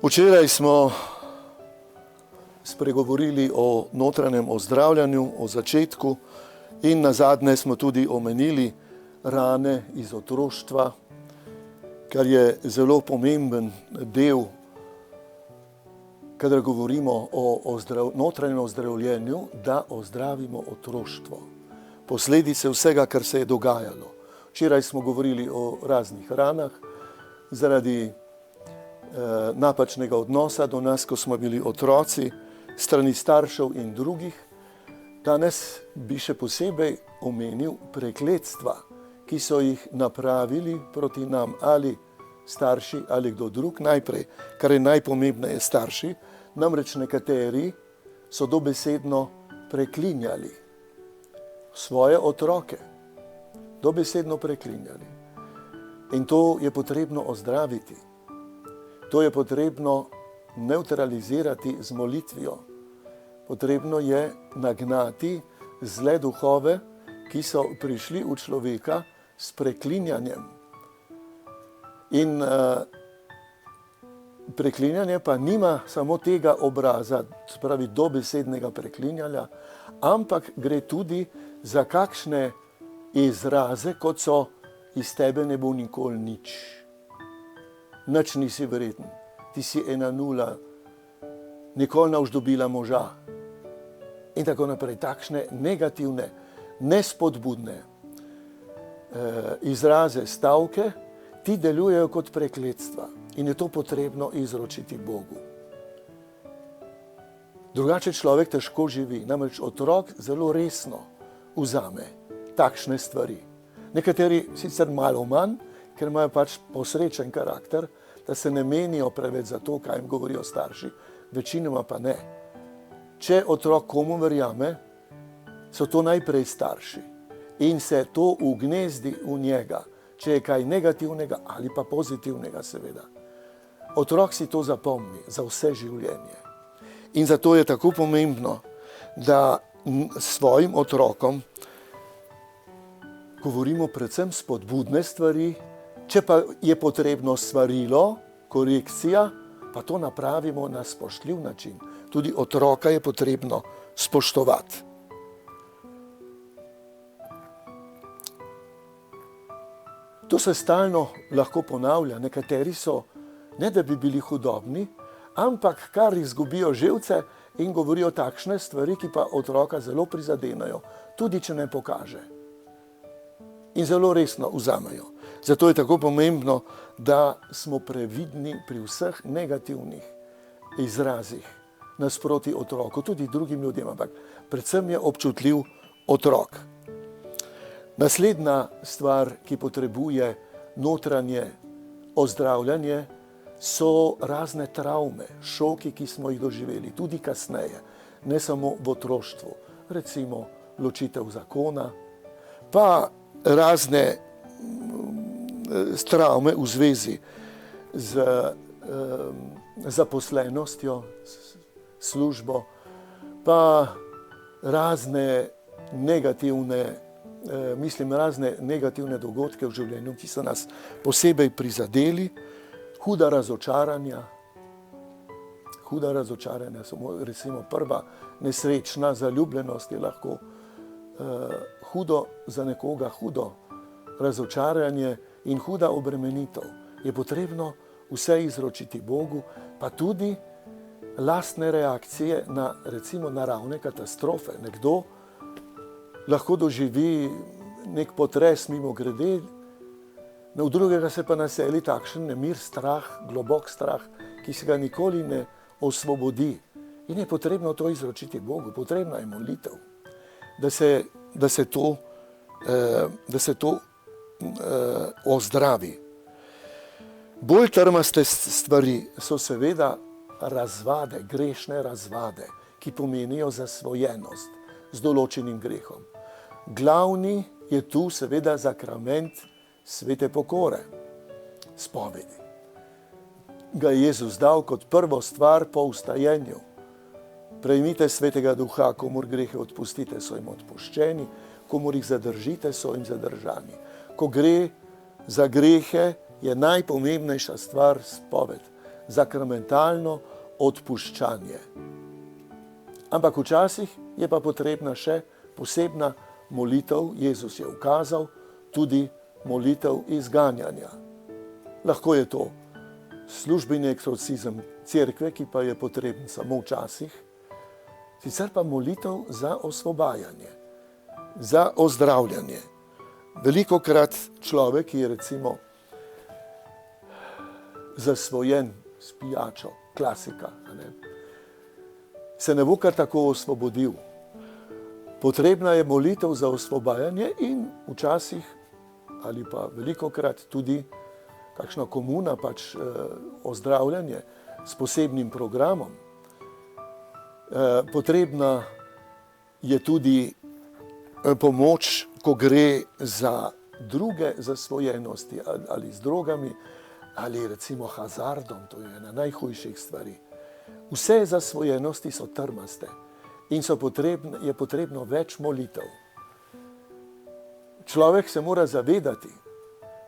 Včeraj smo spregovorili o notranjem ozdravljanju, o začetku in nazadnje smo tudi omenili rane iz otroštva, kar je zelo pomemben del, kadar govorimo o notranjem ozdravljenju, da ozdravimo otroštvo. Posledice vsega, kar se je dogajalo. Včeraj smo govorili o raznih ranah zaradi napačnega odnosa do nas, ko smo bili otroci, strani staršev in drugih. Danes bi še posebej omenil prekletstva, ki so jih napravili proti nam ali starši ali kdo drug. Najprej, kar je najpomembneje, starši, namreč nekateri so dobesedno preklinjali svoje otroke. Dobesedno preklinjali. In to je potrebno ozdraviti. To je potrebno nevtralizirati z molitvijo. Potrebno je nagnati zle duhove, ki so prišli v človeka s preklinjanjem. In preklinjanje pa nima samo tega obraza, spravi dobesednega preklinjanja, ampak gre tudi za kakšne izraze, kot so iz tebe ne bo nikoli nič. Nič nisi vreden, ti si 1-0, nikoli ne boš dobila moža. In tako naprej, takšne negativne, nespodbudne izraze, stavke, ti delujejo kot prekletstva in je to potrebno izročiti Bogu. Drugače človek težko živi, namreč otrok zelo resno vzame takšne stvari. Nekateri sicer malo manj, ker imajo pač posrečen karakter, da se ne menijo preveč za to, kaj jim govorijo starši, večinoma pa ne. Če otrok komu verjame, so to najprej starši in se to ugnezdi v njega, če je kaj negativnega ali pa pozitivnega seveda. Otrok si to zapomni za vse življenje. In zato je tako pomembno, da svojim otrokom govorimo predvsem spodbudne stvari, če pa je potrebno svarilo, korekcija, pa to napravimo na spoštljiv način. Tudi otroka je potrebno spoštovati. To se stalno lahko ponavlja. Nekateri so, ne da bi bili hudobni, ampak kar izgubijo živce in govorijo takšne stvari, ki pa otroka zelo prizadenajo, tudi če ne pokaže. In zelo resno vzamejo. Zato je tako pomembno, da smo previdni pri vseh negativnih izrazih nasproti otroku, tudi drugim ljudem, ampak predvsem je občutljiv otrok. Naslednja stvar, ki potrebuje notranje ozdravljanje, so razne travme, šoki, ki smo jih doživeli, tudi kasneje, ne samo v otroštvu, recimo ločitev zakona, pa razne travme v zvezi z zaposlenostjo, službo, pa razne negativne dogodke v življenju, ki so nas posebej prizadeli, huda razočaranja, recimo prva nesrečna zaljubljenost je lahko hudo za nekoga, hudo razočaranje in huda obremenitev. Je potrebno vse izročiti Bogu, pa tudi lastne reakcije na recimo naravne katastrofe. Nekdo lahko doživi nek potres mimogrede, v drugega se pa naseli takšen nemir, strah, globok strah, ki se ga nikoli ne osvobodi. In je potrebno to izročiti Bogu, potrebna je molitev, da se to ozdravi. Bolj trmaste stvari so seveda razvade, grešne razvade, ki pomenijo zasvojenost z določenim grehom. Glavni je tu seveda sakrament svete pokore, spovedi. Ga je Jezus dal kot prvo stvar po vstajenju. Prejmite svetega duha, komur grehe odpustite, so jim odpuščeni, komur jih zadržite, so jim zadržani. Ko gre za grehe, je najpomembnejša stvar spoved. sakramentalno odpuščanje. Ampak včasih je pa potrebna še posebna molitev, Jezus je ukazal, tudi molitev izganjanja. Lahko je to službeni eksorcizem cerkve, ki pa je potreben samo včasih, sicer pa molitev za osvobajanje, za ozdravljanje. Velikokrat človek, ki je recimo zasvojen s pijačo, klasika, se ne bo kar tako osvobodil. Potrebna je molitev za osvobajanje in včasih ali pa velikokrat tudi kakšna komuna, pač ozdravljanje s posebnim programom. Potrebna je tudi pomoč, ko gre za druge zasvojenosti ali z drogami ali recimo hazardom, to je ena najhujših stvari. Vse zasvojenosti so trmaste in je potrebno več molitev. Človek se mora zavedati,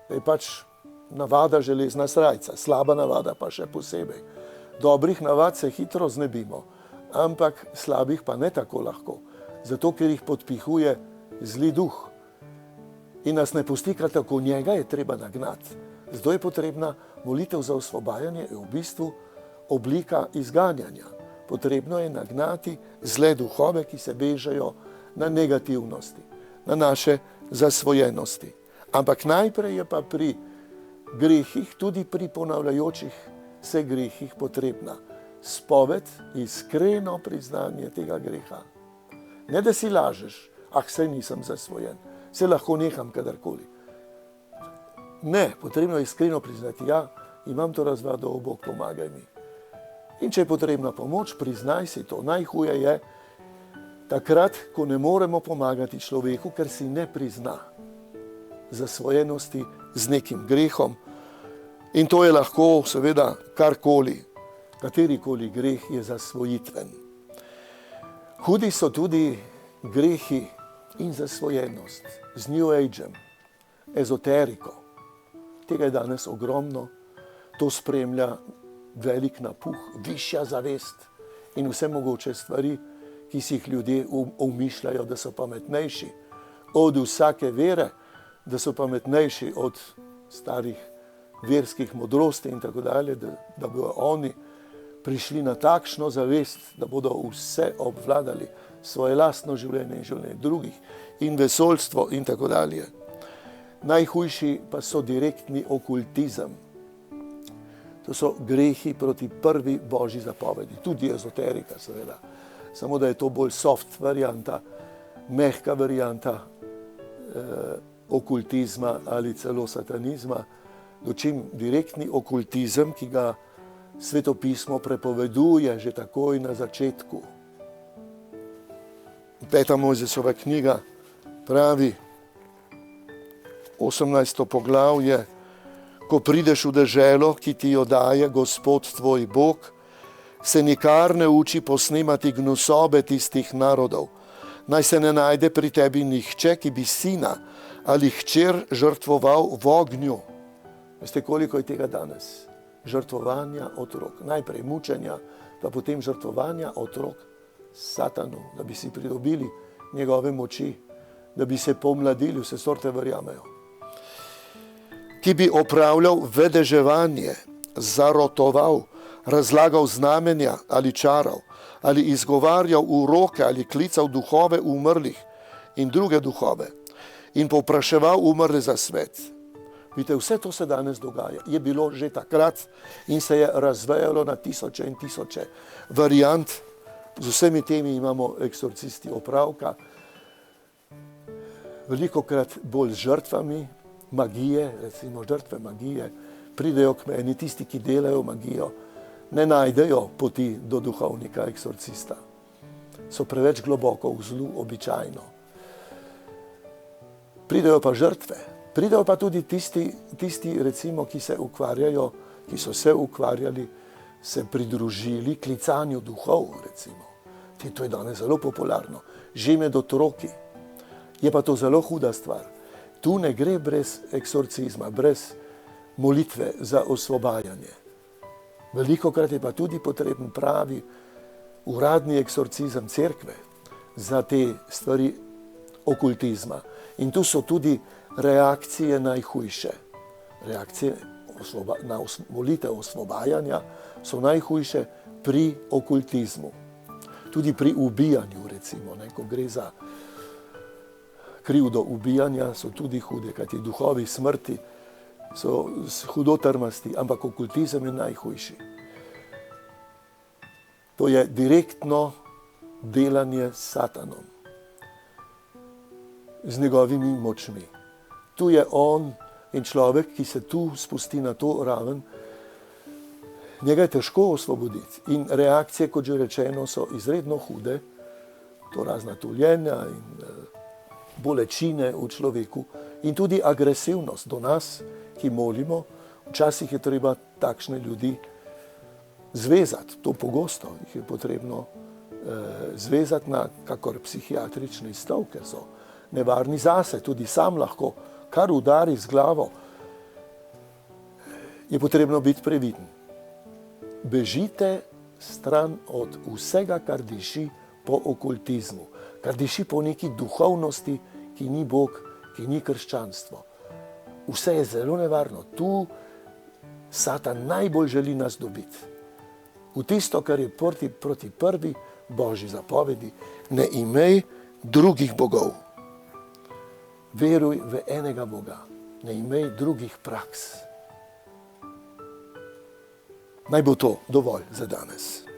da je pač navada železna srajca, slaba navada pa še posebej. Dobrih navad se hitro znebimo, ampak slabih pa ne tako lahko, zato ker jih podpihuje zli duh in nas ne pusti kar tako, njega je treba nagnati. Zato je potrebna molitev za osvobajanje, je v bistvu oblika izganjanja. Potrebno je nagnati zle duhove, ki se vežejo na negativnosti, na naše zasvojenosti. Ampak najprej je pa pri grehih, tudi pri ponavljajočih se grehih potrebna spoved, iskreno priznanje tega greha. Ne da si lažeš, saj nisem zasvojen, se lahko neham kadarkoli. Ne, potrebno je iskreno priznati, ja, imam to razvado, Bog, pomagaj mi. In če je potrebna pomoč, priznaj si to. Najhuje je takrat, ko ne moremo pomagati človeku, ker si ne prizna zasvojenosti z nekim grehom. In to je lahko seveda karkoli, katerikoli greh je zasvojitven. Hudi so tudi grehi in zasvojenost z New Age'em, ezoteriko. Tega je danes ogromno, to spremlja velik napuh, višja zavest in vse mogoče stvari, ki si jih ljudje umišljajo, da so pametnejši od vsake vere, da so pametnejši od starih verskih modrosti in tako dalje, da bodo oni prišli na takšno zavest, da bodo vse obvladali, svoje lastno življenje in življenje drugih in vesoljstvo in tako dalje. Najhujši pa so direktni okultizem. To so grehi proti prvi božji zapovedi, tudi ezoterika seveda. Samo da je to bolj soft varianta, mehka varianta okultizma ali celo satanizma, dočim direktni okultizem, ki ga svetopismo prepoveduje že takoj na začetku. 5. Mojzesova knjiga pravi, 18. poglavje, ko prideš v deželo, ki ti jo daje Gospod tvoj Bog, se nikar ne uči posnemati gnusobe tistih narodov. Naj se ne najde pri tebi nihče, ki bi sina ali hčer žrtvoval v ognju. Veste, koliko je tega danes? Žrtvovanja otrok. Najprej mučenja, pa potem žrtvovanja otrok satanu, da bi si pridobili njegove moči, da bi se pomladili, vse sorte verjamejo. Ki bi opravljal vedeževanje, zarotoval, razlagal znamenja ali čaral, ali izgovarjal uroke ali klical duhove umrlih in druge duhove in povpraševal umrle za svet. Vidite, vse to se danes dogaja. Je bilo že takrat in se je razvejalo na tisoče in tisoče variant. Z vsemi temi imamo eksorcisti opravka. Velikokrat bolj z žrtvami magije, recimo žrtve magije, pridejo k meni, tisti, ki delajo magijo, ne najdejo poti do duhovnika eksorcista. So preveč globoko v zlu, običajno. Pridejo pa žrtve. Pridejo pa tudi tisti recimo, ki so se ukvarjali, se pridružili klicanju duhov, recimo. To je danes zelo popularno. Že med otroki. Je pa to zelo huda stvar. Tu ne gre brez eksorcizma, brez molitve za osvobajanje. Velikokrat je pa tudi potreben pravi uradni eksorcizem cerkve za te stvari okultizma. In tu so tudi reakcije najhujše. Reakcije na molitev osvobajanja so najhujše pri okultizmu. Tudi pri ubijanju, recimo, ko gre za krivdo ubijanja, so tudi hude, kajti duhovi smrti so hudo trmasti, ampak okultizem je najhujši. To je direktno delanje s Satanom, z njegovimi močmi. Tu je on in človek, ki se tu spusti na to raven, njega je težko osvoboditi. In reakcije, kot že rečeno, so izredno hude, to razna tuljenja in bolečine v človeku in tudi agresivnost do nas, ki molimo. Včasih je treba takšne ljudi zvezati, to pogosto jih je potrebno zvezati na kakor psihiatrični stol, ker so nevarni zase, tudi sam lahko kar udari z glavo. Je potrebno biti previden. Bežite stran od vsega, kar diši po okultizmu, kar diši po neki duhovnosti, ki ni Bog, ki ni krščanstvo. Vse je zelo nevarno. Tu Satan najbolj želi nas dobiti. V tisto, kar je proti prvi Božji zapovedi, ne imej drugih bogov. Veruj v enega Boga, ne imej drugih praks. Naj bo to dovolj za danes.